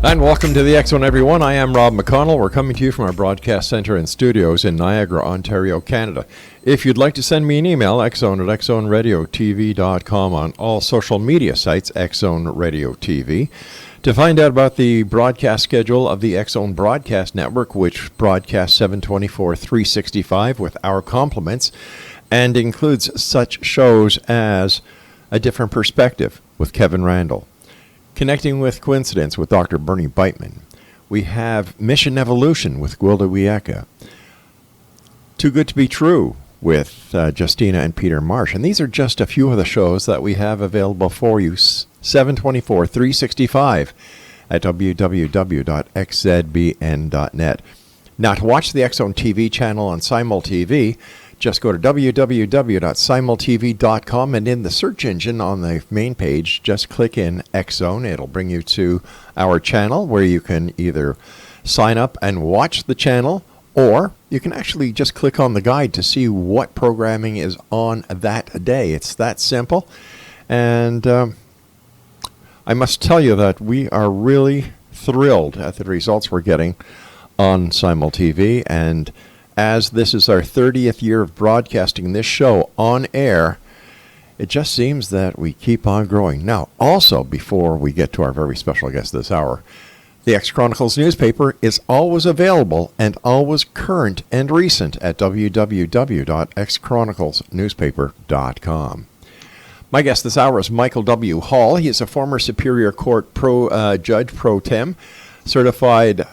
And welcome to the X Zone, everyone. I am Rob McConnell. We're coming to you from our broadcast center and studios in Niagara, Ontario, Canada. If you'd like to send me an email, xzone@xzoneradiotv.com, on all social media sites, X Zone Radio TV. To find out about the broadcast schedule of the X Zone Broadcast Network, which broadcasts 7/24/365 with our compliments, and includes such shows as A Different Perspective with Kevin Randall, Connecting with Coincidence with Dr. Bernie Beitman. We have Mission Evolution with Gwilda Wiyaka. Too Good to Be True with Justina and Peter Marsh. And these are just a few of the shows that we have available for you 7/24/365 at www.xzbn.net. Now, to watch the X Zone TV channel on Simul TV, just go to www.simultv.com, and in the search engine on the main page, just click in X Zone. It'll bring you to our channel where you can either sign up and watch the channel, or you can actually just click on the guide to see what programming is on that day. It's that simple. And I must tell you that we are really thrilled at the results we're getting on Simul TV, and as this is our 30th year of broadcasting this show on air, it just seems that we keep on growing. Now, also, before we get to our very special guest this hour, the X Chronicles newspaper is always available and always current and recent at www.xchroniclesnewspaper.com. My guest this hour is Michael W. Hall. He is a former Superior Court Judge Pro Tem, certified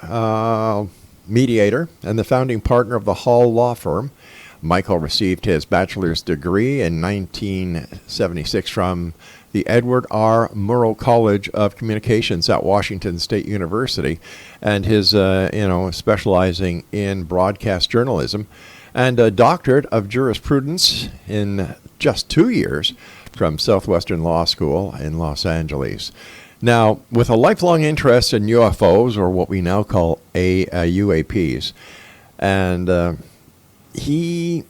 Mediator, and the founding partner of the Hall Law Firm. Michael received his bachelor's degree in 1976 from the Edward R. Murrow College of Communications at Washington State University, and his, specializing in broadcast journalism, and a doctorate of jurisprudence in just 2 years from Southwestern Law School in Los Angeles. Now, with a lifelong interest in UFOs, or what we now call UAPs, and he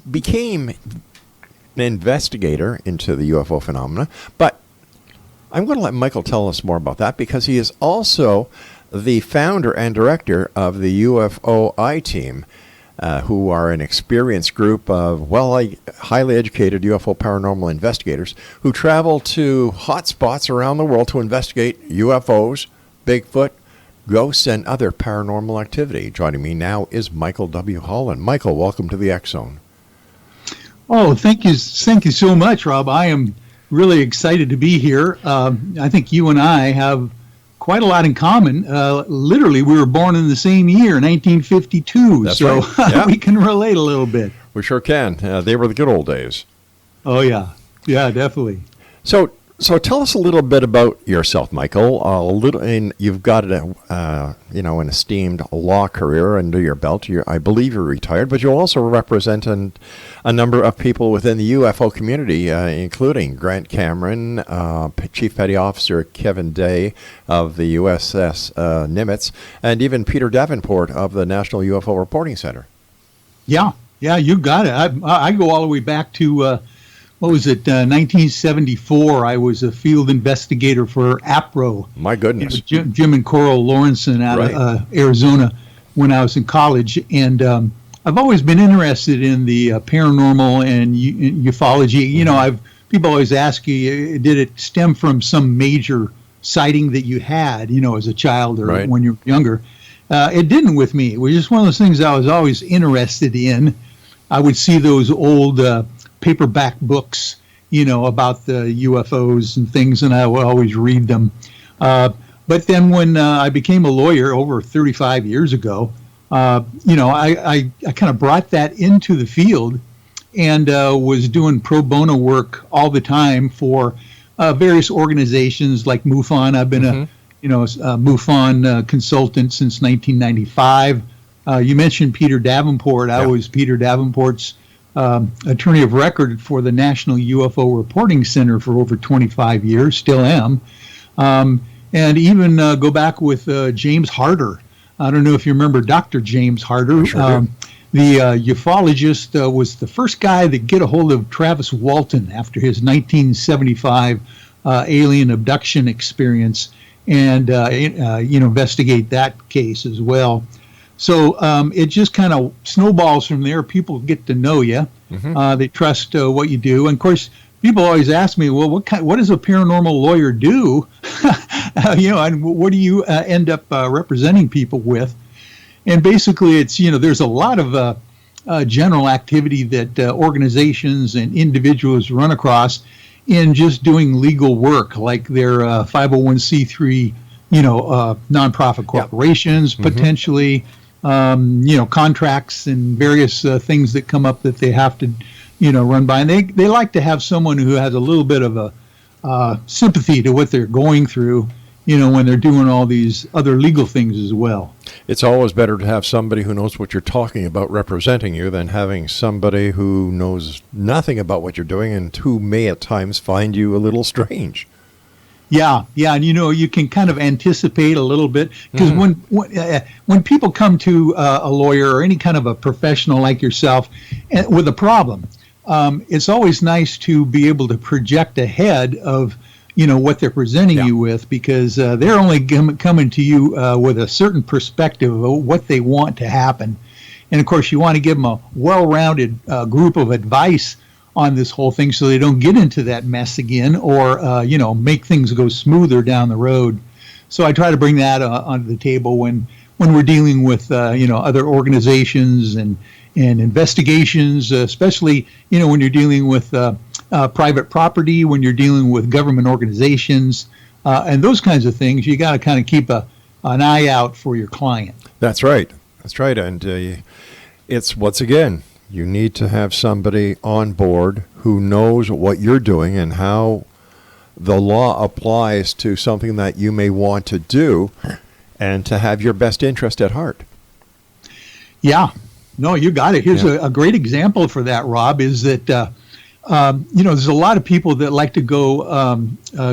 became an investigator into the UFO phenomena. But I'm going to let Michael tell us more about that, because he is also the founder and director of the UFOiTeam, who are an experienced group of highly educated UFO paranormal investigators who travel to hot spots around the world to investigate UFOs, Bigfoot, ghosts, and other paranormal activity. Joining me now is Michael W. Hall. And Michael, welcome to the X Zone. Oh, thank you so much, Rob. I am really excited to be here. I think you and I have quite a lot in common. Literally, we were born in the same year, 1952. That's so right. Yeah. We can relate a little bit. We sure can. They were the good old days. Oh, yeah. Yeah, definitely. So tell us a little bit about yourself, Michael. And you've got an esteemed law career under your belt. I believe you're retired, but you also represent a number of people within the UFO community, including Grant Cameron, Chief Petty Officer Kevin Day of the USS Nimitz, and even Peter Davenport of the National UFO Reporting Center. Yeah, you got it. I go all the way back to 1974. I was a field investigator for APRO. My goodness. Jim and Coral Lawrenson out of Arizona when I was in college. And I've always been interested in the paranormal and ufology. You know, people always ask you, did it stem from some major sighting that you had, as a child or when you were younger? It didn't with me. It was just one of those things I was always interested in. I would see those old paperback books, about the UFOs and things, and I would always read them. But then when I became a lawyer over 35 years ago, I kind of brought that into the field and was doing pro bono work all the time for various organizations like MUFON. I've been a MUFON consultant since 1995. You mentioned Peter Davenport. I was Peter Davenport's attorney of record for the National UFO Reporting Center for over 25 years, still am. And even go back with James Harder. I don't know if you remember Dr. James Harder. The ufologist was the first guy to get a hold of Travis Walton after his 1975 alien abduction experience. and investigate that case as well. So it just kind of snowballs from there. People get to know you. They trust what you do. And of course, people always ask me, well, what does a paranormal lawyer do? And what do you end up representing people with? And basically, it's, there's a lot of general activity that organizations and individuals run across in just doing legal work, like their 501c3, nonprofit corporations, potentially, contracts and various things that come up that they have to, run by. And they like to have someone who has a little bit of a sympathy to what they're going through, when they're doing all these other legal things as well. It's always better to have somebody who knows what you're talking about representing you than having somebody who knows nothing about what you're doing and who may at times find you a little strange. Yeah, and you can kind of anticipate a little bit, because when people come to a lawyer or any kind of a professional like yourself with a problem, it's always nice to be able to project ahead of what they're presenting you with, because they're only coming to you with a certain perspective of what they want to happen. And of course, you want to give them a well-rounded group of advice on this whole thing, so they don't get into that mess again, or make things go smoother down the road. So I try to bring that onto the table when we're dealing with other organizations and investigations, especially when you're dealing with private property, when you're dealing with government organizations, and those kinds of things. You got to kind of keep an eye out for your client. That's right. And it's, once again, you need to have somebody on board who knows what you're doing and how the law applies to something that you may want to do, and to have your best interest at heart. Yeah. No, you got it. Here's a great example for that, Rob, is that, there's a lot of people that like to go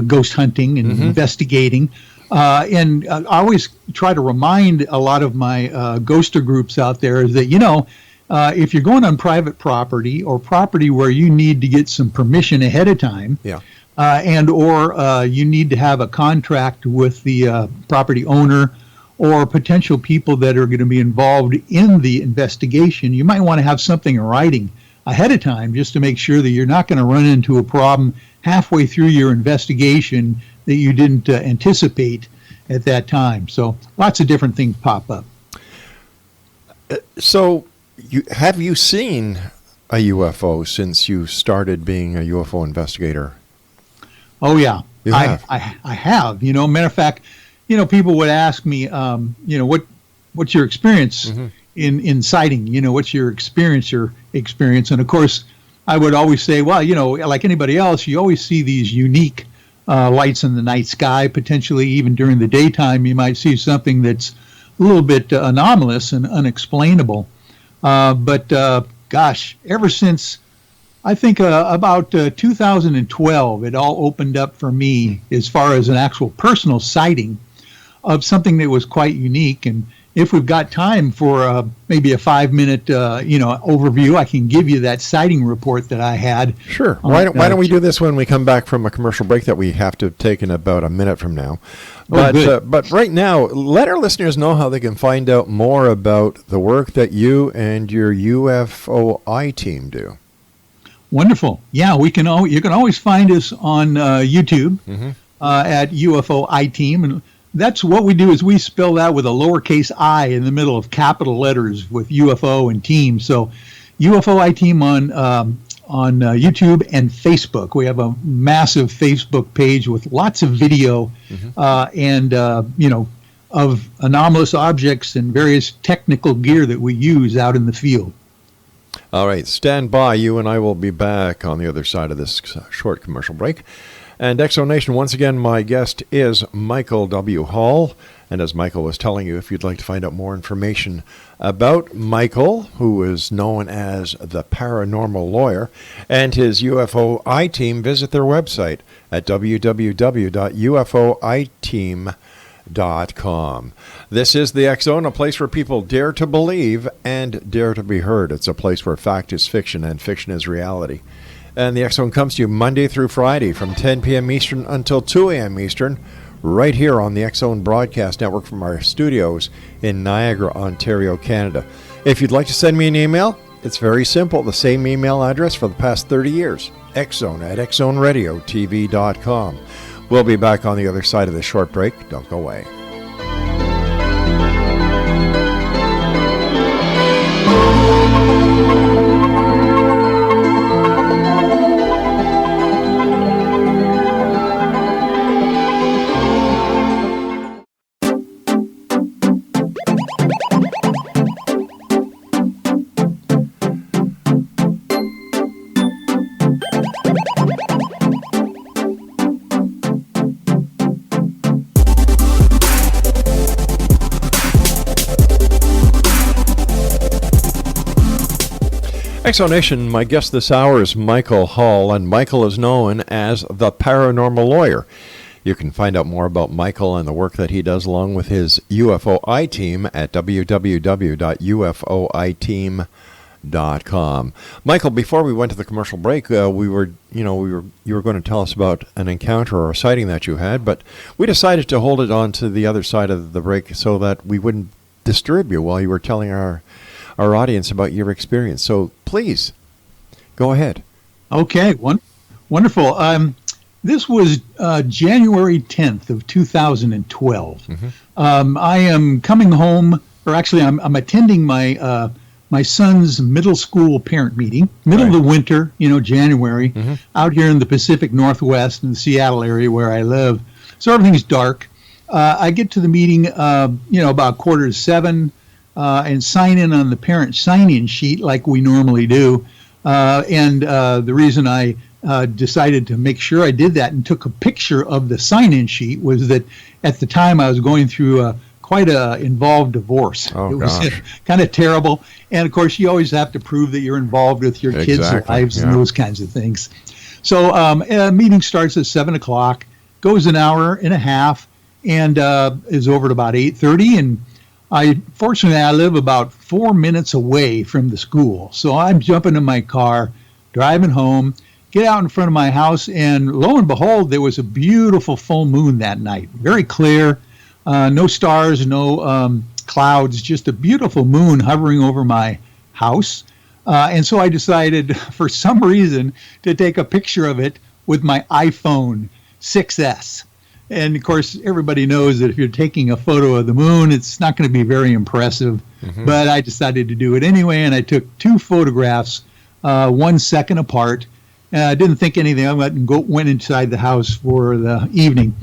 ghost hunting and investigating. And I always try to remind a lot of my ghoster groups out there that, if you're going on private property or property where you need to get some permission ahead of time, and or you need to have a contract with the property owner or potential people that are going to be involved in the investigation, you might want to have something in writing ahead of time, just to make sure that you're not going to run into a problem halfway through your investigation that you didn't anticipate at that time. So lots of different things pop up. So have you seen a UFO since you started being a UFO investigator? Oh, yeah. You have? I have. Matter of fact, people would ask me, what's your experience in sighting? What's your experience? And of course, I would always say, well, like anybody else, you always see these unique lights in the night sky. Potentially, even during the daytime, you might see something that's a little bit anomalous and unexplainable. But gosh, ever since I think about 2012, it all opened up for me as far as an actual personal sighting of something that was quite unique. And if we've got time for maybe a 5-minute overview, I can give you that sighting report that I had. Sure. Why don't we do this when we come back from a commercial break that we have to take in about a minute from now? But right now, let our listeners know how they can find out more about the work that you and your UFOiTeam do. Wonderful. Yeah, you can always find us on YouTube at UFOiTeam, and that's what we do is we spell that with a lowercase I in the middle of capital letters with UFO and team. So UFOiTeam on YouTube and Facebook. We have a massive Facebook page with lots of video and of anomalous objects and various technical gear that we use out in the field. All right, stand by. You and I will be back on the other side of this short commercial break. And Exonation, once again, my guest is Michael W. Hall. And as Michael was telling you, if you'd like to find out more information about Michael, who is known as the Paranormal Lawyer, and his UFOiTeam, visit their website at www.ufoiteam.com. This is the X Zone, a place where people dare to believe and dare to be heard. It's a place where fact is fiction and fiction is reality. And the X Zone comes to you Monday through Friday from 10 p.m. Eastern until 2 a.m. Eastern, right here on the X-Zone Broadcast Network from our studios in Niagara, Ontario, Canada. If you'd like to send me an email, it's very simple. The same email address for the past 30 years, xzone@xzoneradiotv.com. We'll be back on the other side of this short break. Don't go away. Exonation, my guest this hour is Michael Hall, and Michael is known as the Paranormal Lawyer. You can find out more about Michael and the work that he does along with his UFOiTeam at www.UFOiTeam.com. Michael, before we went to the commercial break, you were going to tell us about an encounter or a sighting that you had, but we decided to hold it on to the other side of the break so that we wouldn't disturb you while you were telling our audience about your experience. So please, go ahead. Okay, wonderful. This was January 10th of 2012. Mm-hmm. I am coming home, or actually I'm attending my son's middle school parent meeting, middle of the winter, January, mm-hmm. out here in the Pacific Northwest in the Seattle area where I live. So everything's dark. I get to the meeting, about 6:45, and sign in on the parent sign-in sheet like we normally do. The reason I decided to make sure I did that and took a picture of the sign-in sheet was that at the time I was going through quite a involved divorce. Oh, it was kind of terrible. And, of course, you always have to prove that you're involved with your kids' lives and those kinds of things. So a meeting starts at 7 o'clock, goes an hour and a half, and is over at about 8:30, and fortunately, I live about 4 minutes away from the school. So I'm jumping in my car, driving home, get out in front of my house, and lo and behold, there was a beautiful full moon that night. Very clear, no stars, no clouds, just a beautiful moon hovering over my house. And so I decided, for some reason, to take a picture of it with my iPhone 6S. And, of course, everybody knows that if you're taking a photo of the moon, it's not going to be very impressive. Mm-hmm. But I decided to do it anyway, and I took 2 photographs, 1 second apart. I didn't think anything of it and went inside the house for the evening.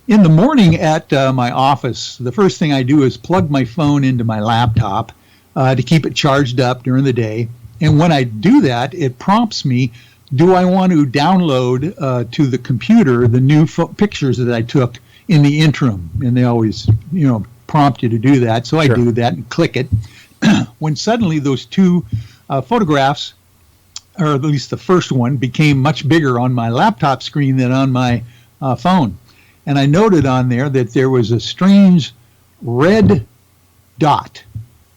In the morning at my office, the first thing I do is plug my phone into my laptop to keep it charged up during the day. And when I do that, it prompts me, do I want to download to the computer the new pictures that I took in the interim? And they always, prompt you to do that. So I do that and click it. When suddenly those 2 photographs, or at least the first one, became much bigger on my laptop screen than on my phone. And I noted on there that there was a strange red dot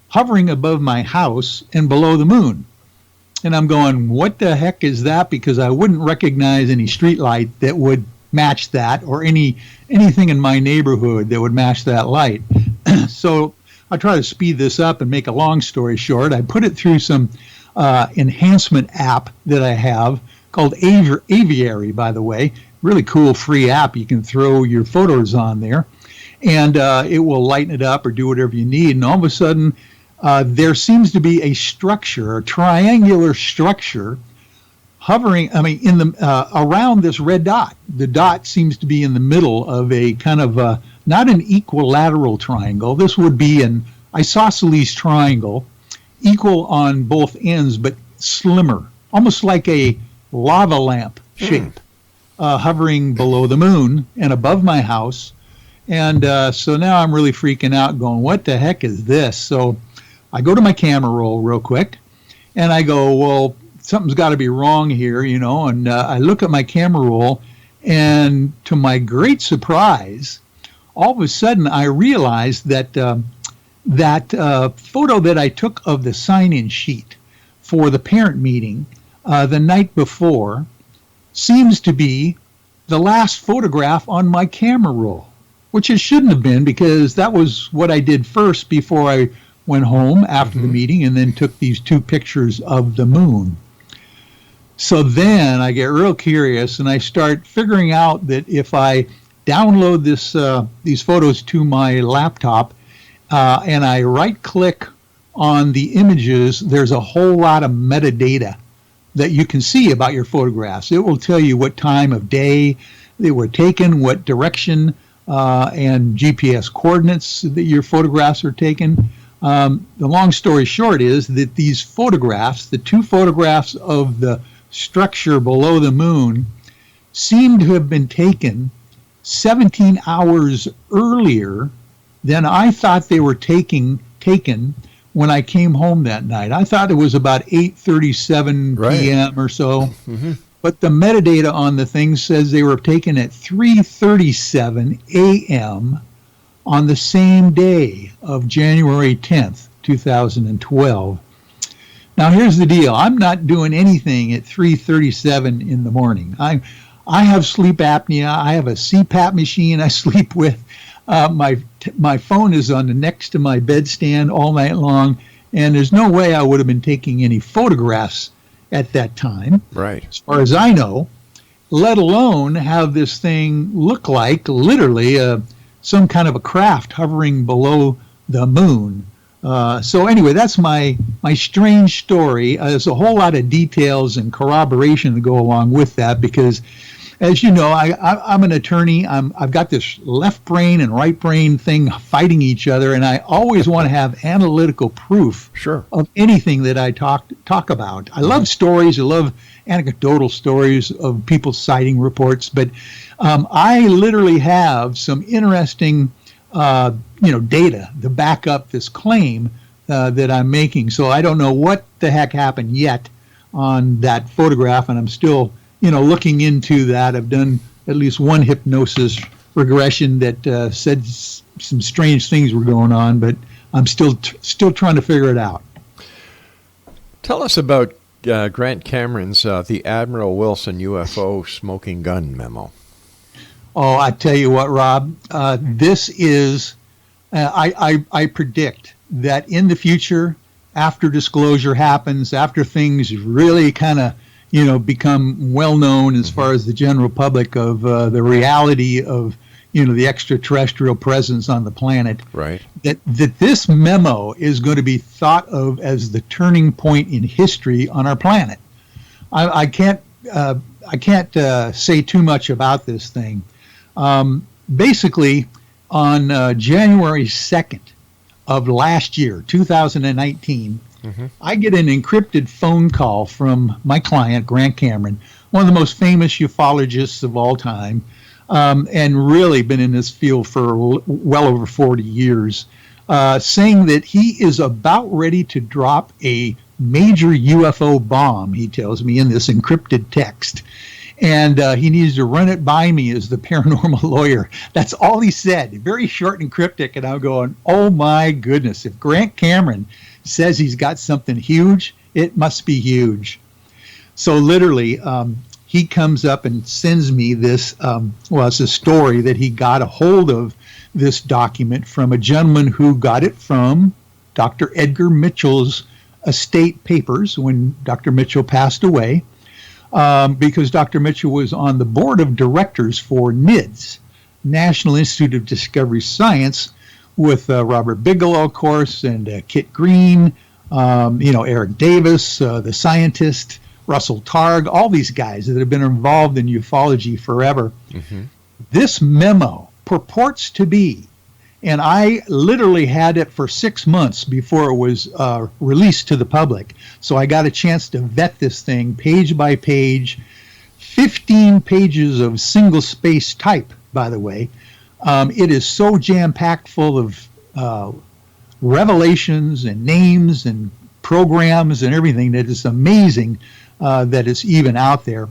hovering above my house and below the moon. And I'm going, what the heck is that? Because I wouldn't recognize any street light that would match that, or anything in my neighborhood that would match that light. So I try to speed this up and make a long story short. I put it through some enhancement app that I have called Aviary, by the way. Really cool free app. You can throw your photos on there, and it will lighten it up or do whatever you need. And all of a sudden, there seems to be a structure, a triangular structure, hovering. In the around this red dot. The dot seems to be in the middle of a kind of not an equilateral triangle. This would be an isosceles triangle, equal on both ends, but slimmer, almost like a lava lamp shape, hovering below the moon and above my house. And so now I'm really freaking out, going, what the heck is this? So I go to my camera roll real quick, and I go, well, something's got to be wrong here, and I look at my camera roll, and to my great surprise, all of a sudden I realized that that photo that I took of the sign-in sheet for the parent meeting the night before seems to be the last photograph on my camera roll. which it shouldn't have been, because that was what I did first before I went home after the meeting, and then took these 2 pictures of the moon. So then I get real curious, and I start figuring out that if I download these photos to my laptop, and I right-click on the images, there's a whole lot of metadata that you can see about your photographs. It will tell you what time of day they were taken, what direction, and GPS coordinates that your photographs are taken. The long story short is that these photographs, the 2 photographs of the structure below the moon, seem to have been taken 17 hours earlier than I thought they were taken when I came home that night. I thought it was about 8:37 p.m. or so, but the metadata on the thing says they were taken at 3:37 a.m. on the same day of January 10th, 2012. Now here's the deal. I'm not doing anything at 3:37 in the morning. I have sleep apnea. I have a CPAP machine I sleep with. My phone is on the next to my bedstand all night long, and there's no way I would have been taking any photographs at that time, as far as I know, let alone have this thing look like literally some kind of a craft hovering below the moon. So anyway, that's my strange story. There's a whole lot of details and corroboration to go along with that, because as you know, I'm an attorney. I've got this left brain and right brain thing fighting each other, and I always want to have analytical proof of anything that I talk about. I love stories. I love anecdotal stories of people citing reports, but I literally have some interesting data to back up this claim that I'm making. So I don't know what the heck happened yet on that photograph, and I'm still looking into that. I've done at least one hypnosis regression that said some strange things were going on, but I'm still trying to figure it out. Tell us about Grant Cameron's the Admiral Wilson UFO smoking gun memo. Oh, I tell you what, Rob, this is, I predict that in the future, after disclosure happens, after things really kind of become well known as far as the general public of the reality of the extraterrestrial presence on the planet, that this memo is going to be thought of as the turning point in history on our planet. I can't say too much about this thing. Basically, on January 2nd of last year, 2019, I get an encrypted phone call from my client, Grant Cameron, one of the most famous ufologists of all time, and really been in this field for well over 40 years, saying that he is about ready to drop a major UFO bomb, he tells me in this encrypted text. And he needs to run it by me as the paranormal lawyer. That's all he said. Very short and cryptic. And I'm going, oh my goodness. If Grant Cameron says he's got something huge, it must be huge. So literally, he comes up and sends me this, it's a story that he got a hold of this document from a gentleman who got it from Dr. Edgar Mitchell's estate papers when Dr. Mitchell passed away. Because Dr. Mitchell was on the board of directors for NIDS, National Institute of Discovery Science, with Robert Bigelow, of course, and Kit Green, Eric Davis, the scientist, Russell Targ, all these guys that have been involved in ufology forever. This memo purports to be, and I literally had it for 6 months before it was released to the public. So I got a chance to vet this thing page by page, 15 pages of single space type, by the way. It is so jam-packed full of revelations and names and programs and everything that it's amazing that it's even out there.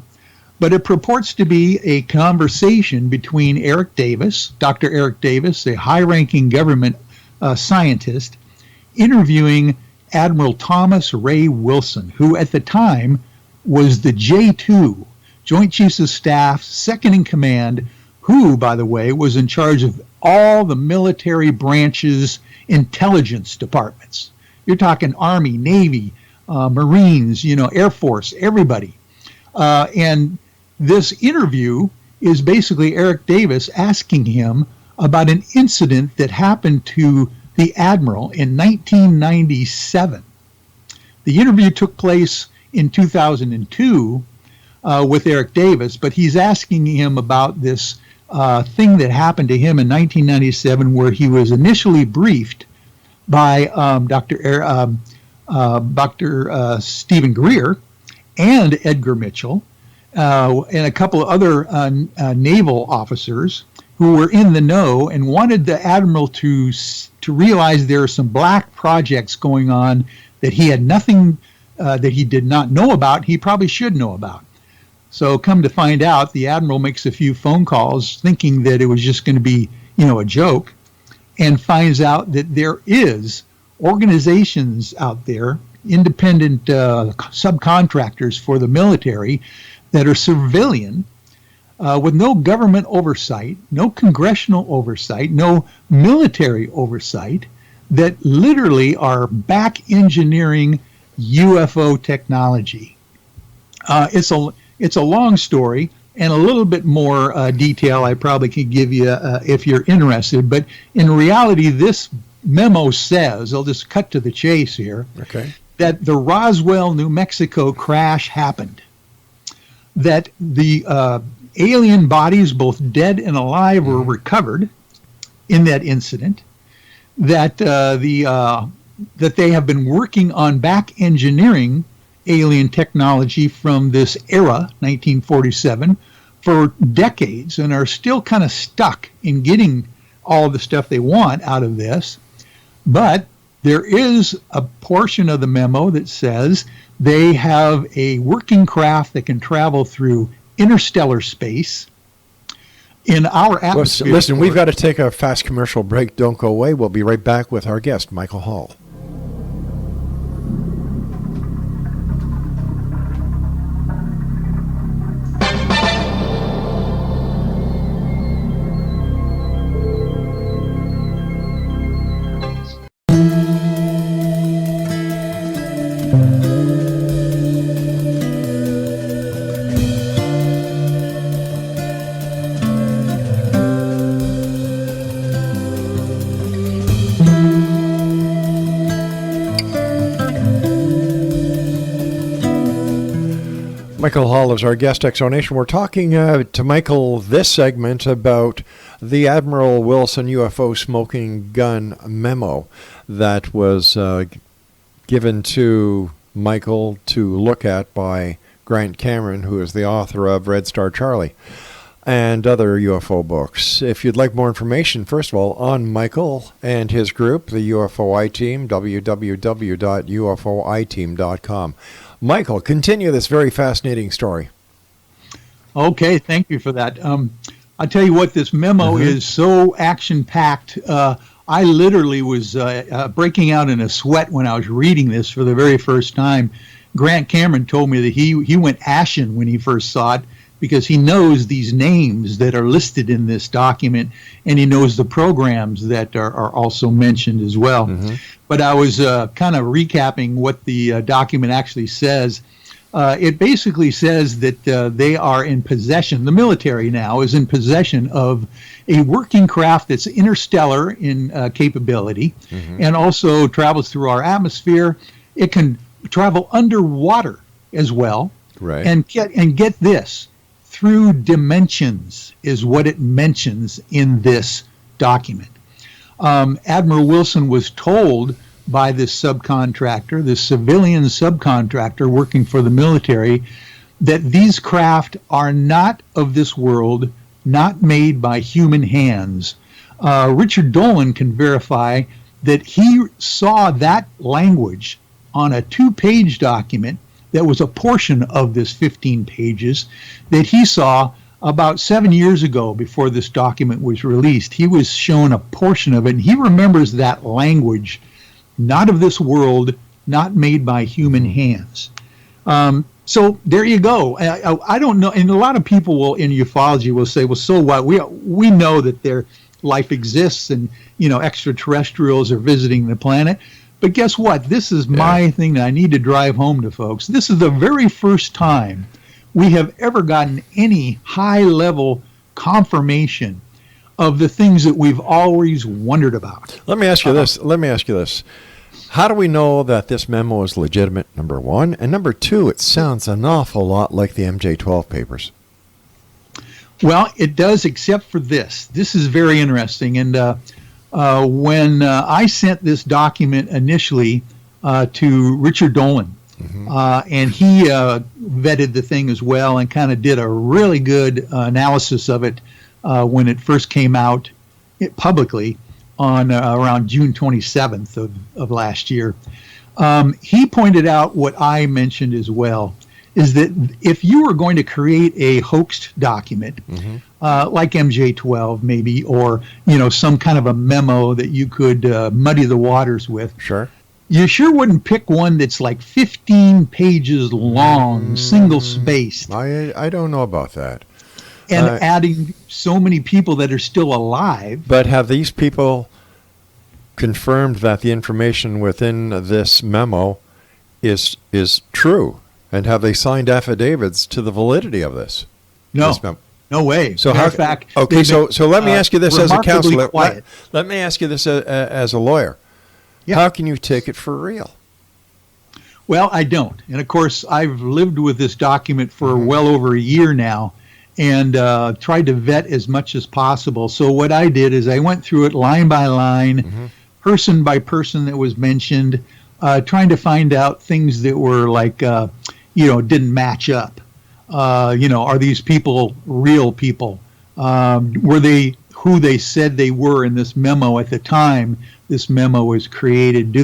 But it purports to be a conversation between Eric Davis, Dr. Eric Davis, a high-ranking government scientist, interviewing Admiral Thomas Ray Wilson, who at the time was the J2, Joint Chiefs of Staff, second in command who, by the way, was in charge of all the military branches' intelligence departments. You're talking Army, Navy, Marines, Air Force, everybody. And this interview is basically Eric Davis asking him about an incident that happened to the Admiral in 1997. The interview took place in 2002 with Eric Davis, but he's asking him about this thing that happened to him in 1997, where he was initially briefed by Dr. Stephen Greer and Edgar Mitchell and a couple of other naval officers who were in the know and wanted the Admiral to realize there are some black projects going on that he had nothing, that he did not know about, he probably should know about. So come to find out, the Admiral makes a few phone calls thinking that it was just going to be, a joke, and finds out that there is organizations out there, independent subcontractors for the military that are civilian, with no government oversight, no congressional oversight, no military oversight, that literally are back engineering UFO technology. It's a long story, and a little bit more detail I probably could give you if you're interested. But in reality, this memo says, I'll just cut to the chase here, that the Roswell, New Mexico crash happened. That the alien bodies, both dead and alive, were recovered in that incident. That that they have been working on back engineering alien technology from this era, 1947, for decades, and are still kind of stuck in getting all the stuff they want out of this. But there is a portion of the memo that says they have a working craft that can travel through interstellar space in our atmosphere. Listen, we've got to take a fast commercial break. Don't go away. We'll be right back with our guest, Michael Hall. Michael Hall is our guest, Exonation. We're talking to Michael this segment about the Admiral Wilson UFO smoking gun memo that was given to Michael to look at by Grant Cameron, who is the author of Red Star Charlie and other UFO books. If you'd like more information, first of all, on Michael and his group, the UFOiTeam, www.ufoiteam.com. Michael, continue this very fascinating story. Okay, thank you for that. I'll tell you what, this memo is so action-packed. I literally was breaking out in a sweat when I was reading this for the very first time. Grant Cameron told me that he went ashen when he first saw it, because he knows these names that are listed in this document, and he knows the programs that are also mentioned as well. But I was kind of recapping what the document actually says. It basically says that they are in possession, the military now is in possession of a working craft that's interstellar in capability, and also travels through our atmosphere. It can travel underwater as well, and get this, through dimensions is what it mentions in this document. Admiral Wilson was told by this subcontractor, this civilian subcontractor working for the military, that these craft are not of this world, not made by human hands. Richard Dolan can verify that he saw that language on a 2-page document that was a portion of this 15 pages that he saw about 7 years ago before this document was released. He was shown a portion of it, and he remembers that language, not of this world, not made by human hands. So there you go. I don't know, and a lot of people will in ufology will say, well, so what? We know that there life exists, and extraterrestrials are visiting the planet. But guess what? This is my thing that I need to drive home to folks. This is the very first time we have ever gotten any high-level confirmation of the things that we've always wondered about. Let me ask you this. How do we know that this memo is legitimate, number one? And number two, it sounds an awful lot like the MJ-12 papers. Well, it does, except for this. This is very interesting. And when I sent this document initially to Richard Dolan, and he vetted the thing as well and kind of did a really good analysis of it when it first came out publicly on around June 27th of last year. He pointed out what I mentioned as well, is that if you were going to create a hoaxed document, like MJ-12 maybe, or some kind of a memo that you could muddy the waters with, you sure wouldn't pick one that's like 15 pages long, single-spaced. I don't know about that. And adding so many people that are still alive. But have these people confirmed that the information within this memo is true? And have they signed affidavits to the validity of this? No, no way. So matter of fact, so let me ask you this as a counselor. Quiet. Let me ask you this as a lawyer. Yeah. How can you take it for real? Well, I don't. And of course, I've lived with this document for well over a year now, and tried to vet as much as possible. So what I did is I went through it line by line, person by person that was mentioned, trying to find out things that were like, didn't match up. Are these people real people? Were they who they said they were in this memo at the time this memo was created?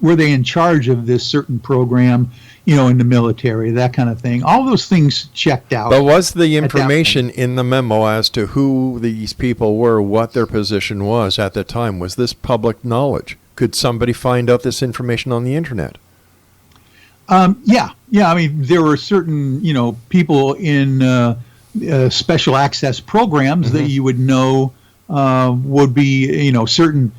Were they in charge of this certain program, in the military, that kind of thing? All those things checked out. But was the information in the memo as to who these people were, what their position was at the time, was this public knowledge? Could somebody find out this information on the internet? Yeah. I mean, there were certain, people in special access programs that you would know would be, certain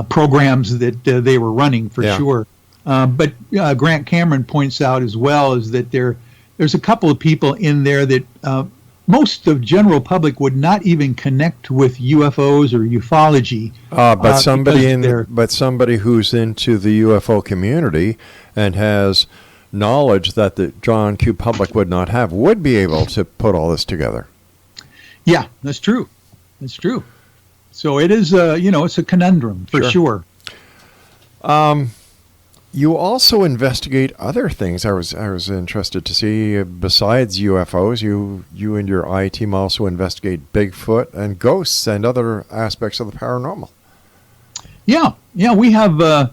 programs that they were running for sure. But Grant Cameron points out as well is that there's a couple of people in there that most of general public would not even connect with UFOs or ufology. But somebody who's into the UFO community and has knowledge that the John Q. public would not have would be able to put all this together. Yeah, that's true. That's true. So it is, it's a conundrum for sure. You also investigate other things. I was interested to see, besides UFOs, you and your I team also investigate Bigfoot and ghosts and other aspects of the paranormal. Yeah, we have a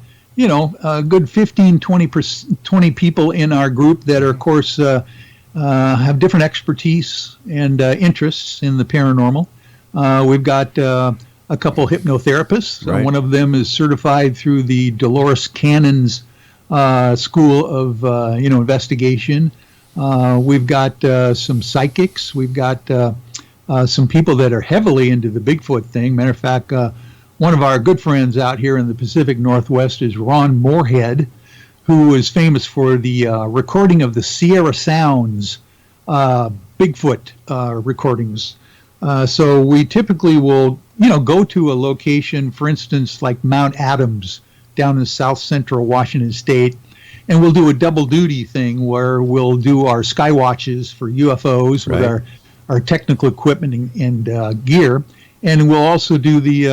good 15, 20 people in our group that are, of course, have different expertise and interests in the paranormal. We've got a couple hypnotherapists. Right. One of them is certified through the Dolores Cannon's School of Investigation. We've got some psychics. We've got some people that are heavily into the Bigfoot thing. Matter of fact, one of our good friends out here in the Pacific Northwest is Ron Moorhead, who is famous for the recording of the Sierra Sounds Bigfoot recordings. So we typically will, go to a location, for instance, like Mount Adams down in south central Washington State, and we'll do a double duty thing where we'll do our sky watches for UFOs with our technical equipment and gear, and we'll also do the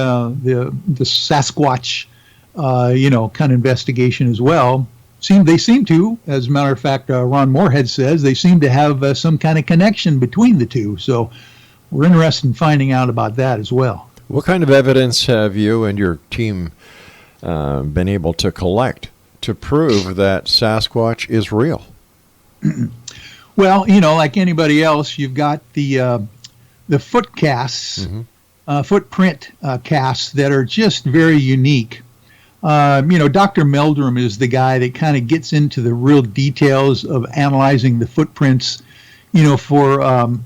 Sasquatch, kind of investigation as well. They seem to, as a matter of fact, Ron Moorhead says, they seem to have some kind of connection between the two. So we're interested in finding out about that as well. What kind of evidence have you and your team been able to collect to prove that Sasquatch is real? Well, like anybody else, you've got the foot casts, footprint casts that are just very unique. Dr. Meldrum is the guy that kind of gets into the real details of analyzing the footprints, for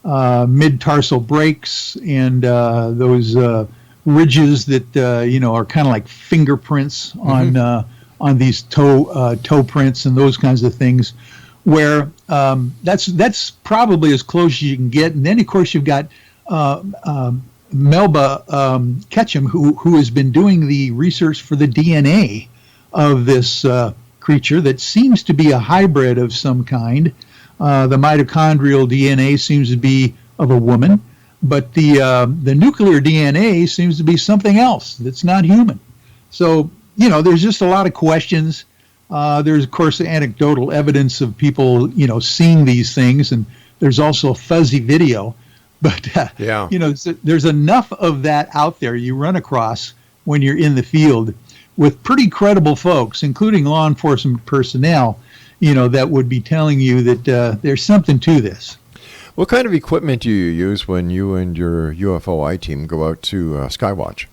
mid-tarsal breaks and those ridges that are kind of like fingerprints on these toe prints and those kinds of things. Where that's probably as close as you can get, and then of course you've got Melba Ketchum, who has been doing the research for the DNA of this creature that seems to be a hybrid of some kind. The mitochondrial DNA seems to be of a woman, but the nuclear DNA seems to be something else that's not human. So, there's just a lot of questions. There's, of course, anecdotal evidence of people, seeing these things, and there's also fuzzy video. But, there's enough of that out there you run across when you're in the field with pretty credible folks, including law enforcement personnel, that would be telling you that there's something to this. What kind of equipment do you use when you and your UFOiTeam go out to Skywatch?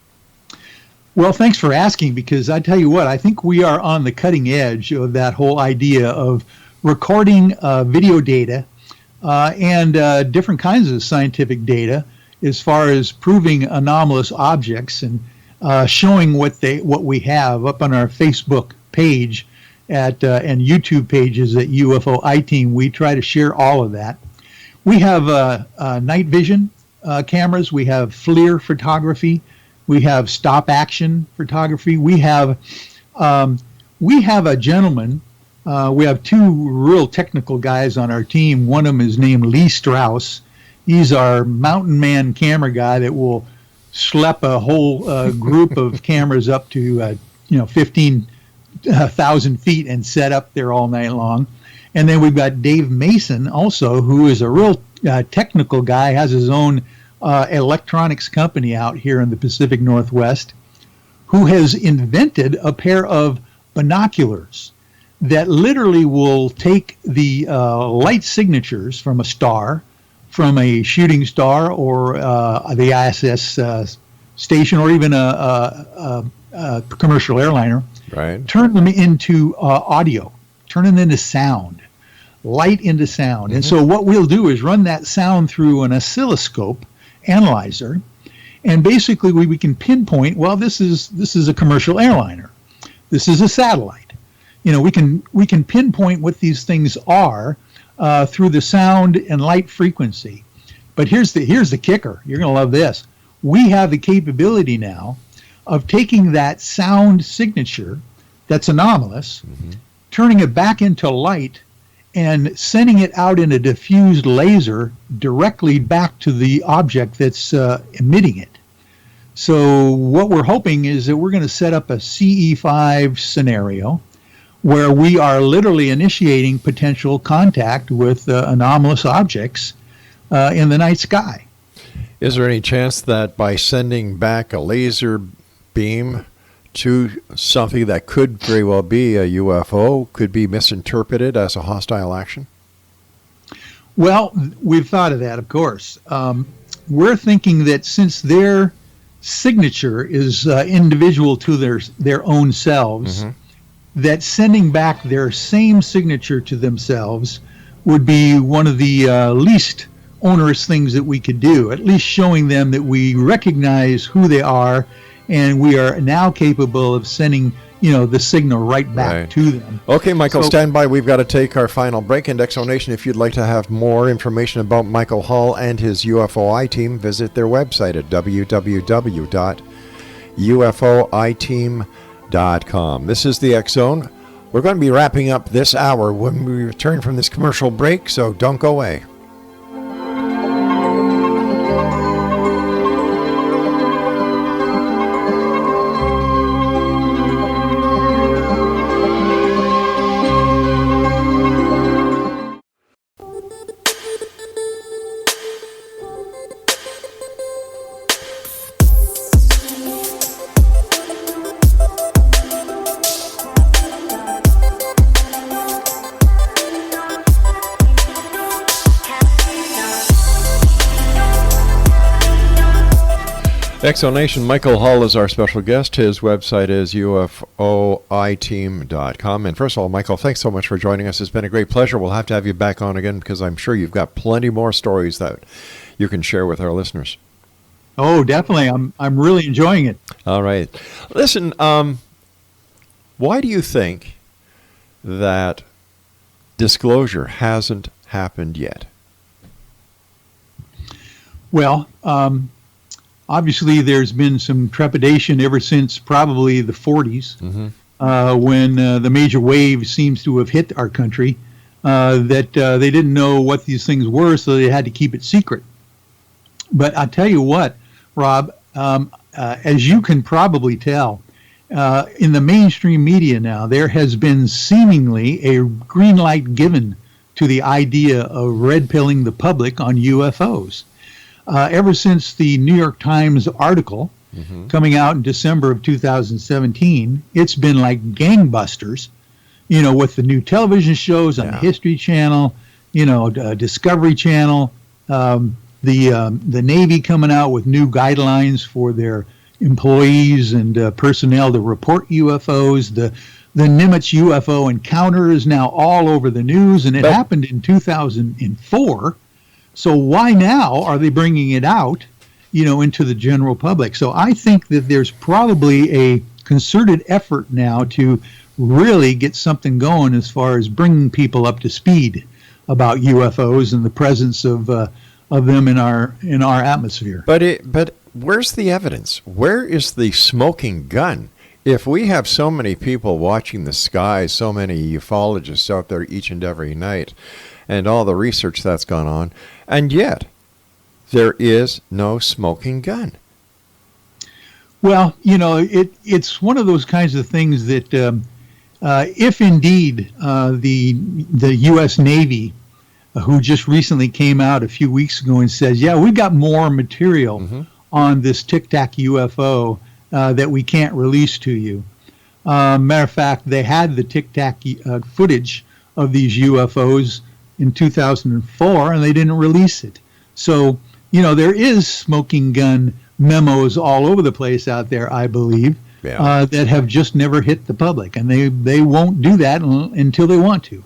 Well, thanks for asking, because I tell you what, I think we are on the cutting edge of that whole idea of recording video data and different kinds of scientific data as far as proving anomalous objects and showing what we have up on our Facebook page and YouTube pages at UFOiTeam. We try to share all of that. We have night vision cameras. We have FLIR photography. We have stop action photography. We have a gentleman. We have two real technical guys on our team. One of them is named Lee Strauss. He's our mountain man camera guy that will schlep a whole group of cameras up to 15,000 feet and set up there all night long. And then we've got Dave Mason also, who is a real technical guy, has his own electronics company out here in the Pacific Northwest, who has invented a pair of binoculars that literally will take the light signatures from a star, from a shooting star or the ISS station, or even a commercial airliner, right? Turn them into audio, turn them into sound, light into sound. And so what we'll do is run that sound through an oscilloscope analyzer, and basically we can pinpoint, well, this is a commercial airliner, this is a satellite. We can pinpoint what these things are through the sound and light frequency. But here's the kicker. You're going to love this. We have the capability now of taking that sound signature that's anomalous, turning it back into light, and sending it out in a diffused laser directly back to the object that's emitting it. So what we're hoping is that we're going to set up a CE5 scenario where we are literally initiating potential contact with anomalous objects in the night sky. Is there any chance that by sending back a laser beam to something that could very well be a UFO could be misinterpreted as a hostile action? Well, we've thought of that, of course. We're thinking that since their signature is individual to their own selves, that sending back their same signature to themselves would be one of the least onerous things that we could do, at least showing them that we recognize who they are, and we are now capable of sending, the signal right back to them. Okay, Michael, stand by. We've got to take our final break. And Exonation, if you'd like to have more information about Michael Hall and his UFOiTeam, visit their website at www.ufoiteam.com. This is the X Zone. We're going to be wrapping up this hour when we return from this commercial break, so don't go away. Exonation, Michael Hull is our special guest. His website is UFOiTeam.com. And first of all, Michael, thanks so much for joining us. It's been a great pleasure. We'll have to have you back on again because I'm sure you've got plenty more stories that you can share with our listeners. Oh, definitely. I'm really enjoying it. All right. Listen, why do you think that disclosure hasn't happened yet? Well, obviously, there's been some trepidation ever since probably the 40s, when the major wave seems to have hit our country, that they didn't know what these things were, so they had to keep it secret. But I tell you what, Rob, as you can probably tell, in the mainstream media now, there has been seemingly a green light given to the idea of red-pilling the public on UFOs. Ever since the New York Times article coming out in December of 2017, it's been like gangbusters, with the new television shows on the History Channel, Discovery Channel, the Navy coming out with new guidelines for their employees and personnel to report UFOs. The Nimitz UFO encounter is now all over the news, and it happened in 2004. So why now are they bringing it out, into the general public? So I think that there's probably a concerted effort now to really get something going as far as bringing people up to speed about UFOs and the presence of them in our atmosphere. But where's the evidence? Where is the smoking gun? If we have so many people watching the skies, so many ufologists out there each and every night, and all the research that's gone on, and yet there is no smoking gun. Well, it's one of those kinds of things that if indeed the U.S. Navy, who just recently came out a few weeks ago and says, we got more material on this Tic Tac UFO that we can't release to you. Matter of fact, they had the Tic Tac footage of these UFOs in 2004, and they didn't release it. So, there is smoking gun memos all over the place out there, I believe, that have just never hit the public, and they won't do that until they want to.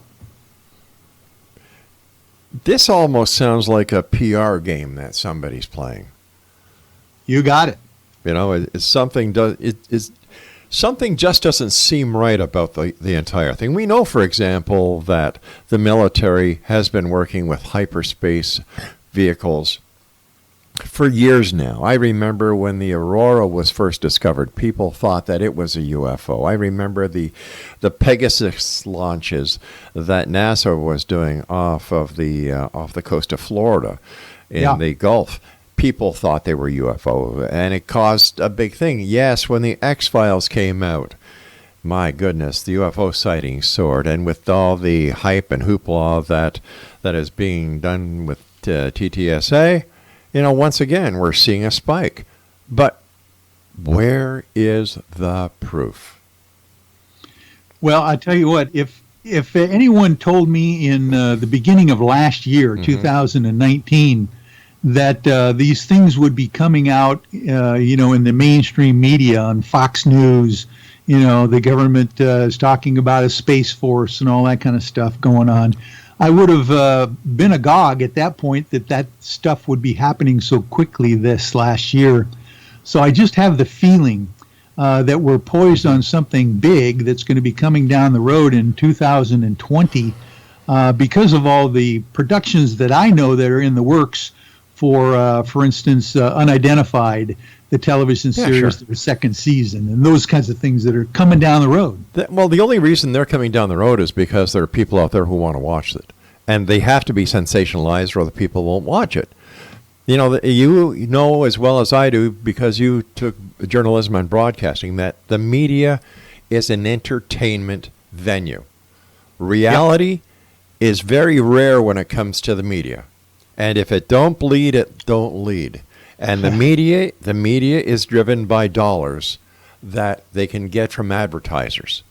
This almost sounds like a PR game that somebody's playing. You got it. It's something just doesn't seem right about the entire thing. We know, for example, that the military has been working with hyperspace vehicles for years now. I remember when the Aurora was first discovered, people thought that it was a UFO. I remember the Pegasus launches that NASA was doing off the coast of Florida in the Gulf. People thought they were UFO, and it caused a big thing. Yes, when the X-Files came out, my goodness, the UFO sightings soared, and with all the hype and hoopla that is being done with TTSA, once again, we're seeing a spike. But where is the proof? Well, I tell you what, if anyone told me in the beginning of last year, 2019, that these things would be coming out, in the mainstream media on Fox News, the government is talking about a space force and all that kind of stuff going on, I would have been agog at that point that stuff would be happening so quickly this last year. So I just have the feeling that we're poised on something big that's going to be coming down the road in 2020 because of all the productions that I know that are in the works for instance, Unidentified, the television series, the second season, and those kinds of things that are coming down the road. Well, the only reason they're coming down the road is because there are people out there who want to watch it. And they have to be sensationalized or the people won't watch it. You know as well as I do, because you took journalism and broadcasting, that the media is an entertainment venue. Reality is very rare when it comes to the media. And if it don't bleed, it don't lead. And the media is driven by dollars that they can get from advertisers.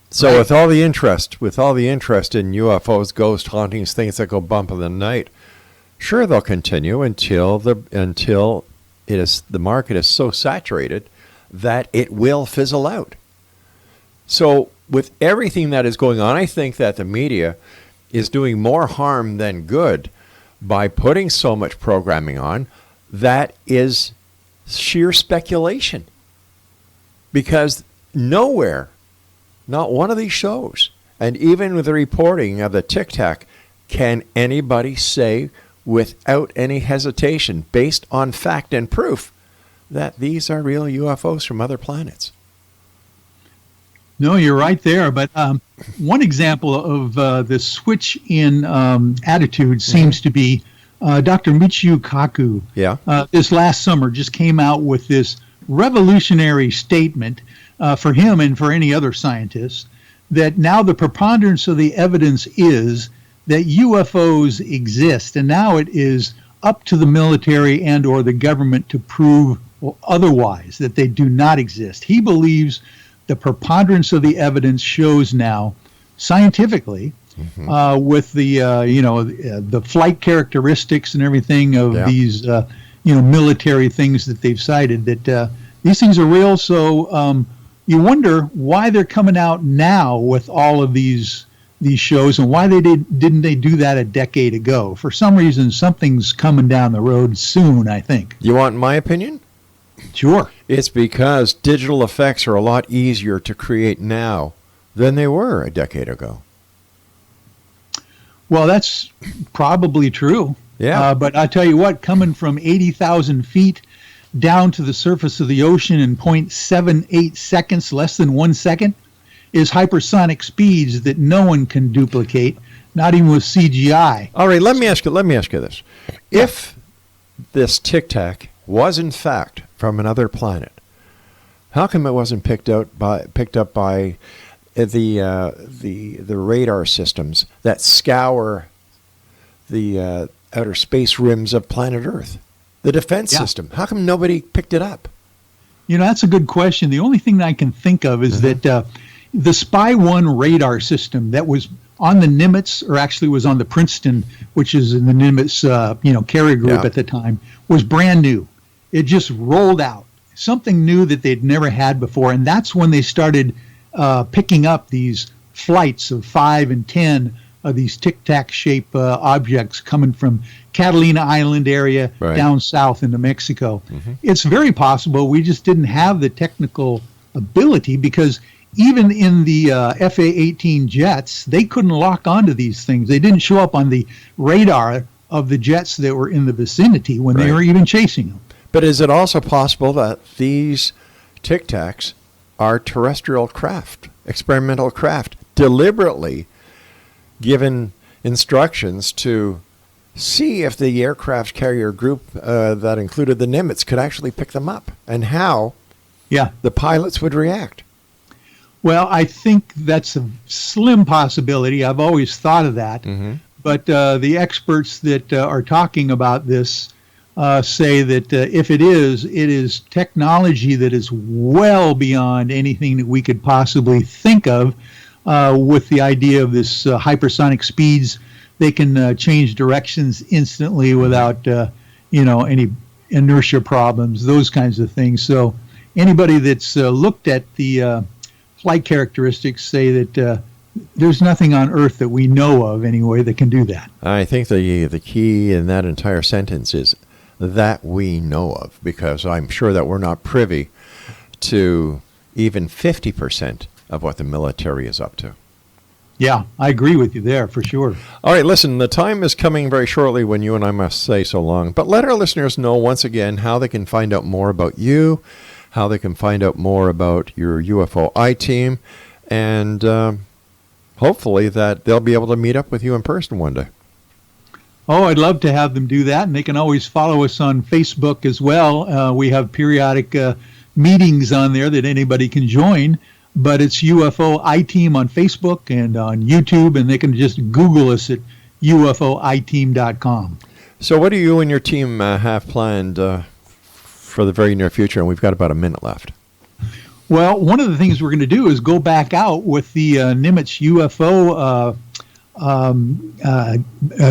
So with all the interest in UFOs, ghost hauntings, things that go bump in the night, sure they'll continue until the market is so saturated that it will fizzle out. So with everything that is going on, I think that the media is doing more harm than good by putting so much programming on that is sheer speculation. Because nowhere, not one of these shows, and even with the reporting of the Tic Tac, can anybody say without any hesitation, based on fact and proof, that these are real UFOs from other planets. No, you're right there. But one example of the switch in attitude seems to be Dr. Michio Kaku. Yeah. This last summer just came out with this revolutionary statement for him and for any other scientist that now the preponderance of the evidence is that UFOs exist, and now it is up to the military and or the government to prove otherwise, that they do not exist. He believes the preponderance of the evidence shows now, scientifically, with the the flight characteristics and everything of these military things that they've cited, that these things are real. So you wonder why they're coming out now with all of these shows, and why didn't they do that a decade ago? For some reason, something's coming down the road soon, I think. You want my opinion? Sure. It's because digital effects are a lot easier to create now than they were a decade ago. Well, that's probably true. Yeah. But I tell you what, coming from 80,000 feet down to the surface of the ocean in 0.78 seconds, less than 1 second, is hypersonic speeds that no one can duplicate, not even with CGI. All right, let me ask you this. If this Tic Tac was in fact from another planet, how come it wasn't picked up by the radar systems that scour the outer space rims of planet Earth? The defense system. How come nobody picked it up? That's a good question. The only thing that I can think of is that the Spy 1 radar system that was on the Nimitz, or actually was on the Princeton, which is in the Nimitz carrier group at the time, was brand new. It just rolled out. Something new that they'd never had before. And that's when they started picking up these flights of 5 and 10 of these tic-tac shape objects coming from Catalina Island area down south into Mexico. It's very possible we just didn't have the technical ability, because even in the FA-18 jets, they couldn't lock onto these things. They didn't show up on the radar of the jets that were in the vicinity when they were even chasing them. But is it also possible that these Tic Tacs are terrestrial craft, experimental craft, deliberately given instructions to see if the aircraft carrier group that included the Nimitz could actually pick them up, and how the pilots would react? Well, I think that's a slim possibility. I've always thought of that. But the experts that are talking about this say that if it is technology that is well beyond anything that we could possibly think of, with the idea of this hypersonic speeds. They can change directions instantly without any inertia problems, those kinds of things. So anybody that's looked at the flight characteristics say that there's nothing on Earth that we know of anyway that can do that. I think the key in that entire sentence is that we know of, because I'm sure that we're not privy to even 50% of what the military is up to. Yeah, I agree with you there for sure. All right, listen, the time is coming very shortly when you and I must say so long, but let our listeners know once again how they can find out more about you, how they can find out more about your UFOiTeam, and hopefully that they'll be able to meet up with you in person one day. Oh, I'd love to have them do that, and they can always follow us on Facebook as well. We have periodic meetings on there that anybody can join, but it's UFOiTeam on Facebook and on YouTube, and they can just Google us at UFOiTeam.com. So what do you and your team have planned for the very near future? And we've got about a minute left. Well, one of the things we're going to do is go back out with the Nimitz UFO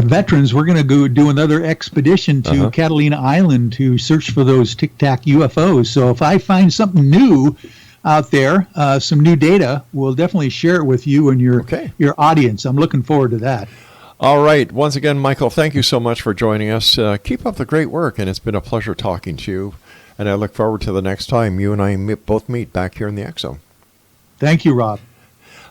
veterans, we're going to go do another expedition to Catalina Island to search for those Tic Tac UFOs. So if I find something new out there, some new data, we'll definitely share it with you and your audience. I'm looking forward to that. All right. Once again, Michael, thank you so much for joining us. Keep up the great work, and it's been a pleasure talking to you. And I look forward to the next time you and I both meet back here in the X Zone. Thank you, Rob.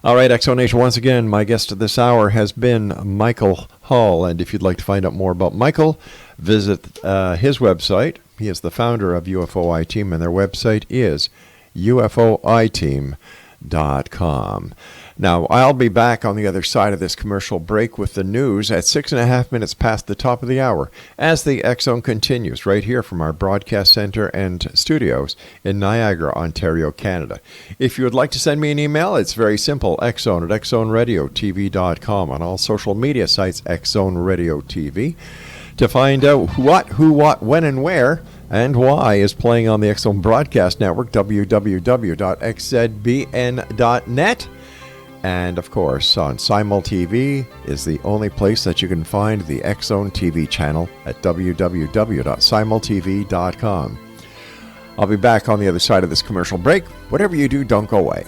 All right, X Zone Nation, once again, my guest this hour has been Michael Hall. And if you'd like to find out more about Michael, visit his website. He is the founder of UFOiTeam, and their website is UFOiTeam.com. Now, I'll be back on the other side of this commercial break with the news at 6.5 minutes past the top of the hour as the X Zone continues right here from our broadcast center and studios in Niagara, Ontario, Canada. If you would like to send me an email, it's very simple, xzone@xzoneradiotv.com. On all social media sites, XZone Radio TV. To find out what, who, what, when, and where, and why is playing on the X Zone Broadcast Network, www.xzbn.net. And, of course, on Simul TV is the only place that you can find the X Zone TV channel at www.simultv.com. I'll be back on the other side of this commercial break. Whatever you do, don't go away.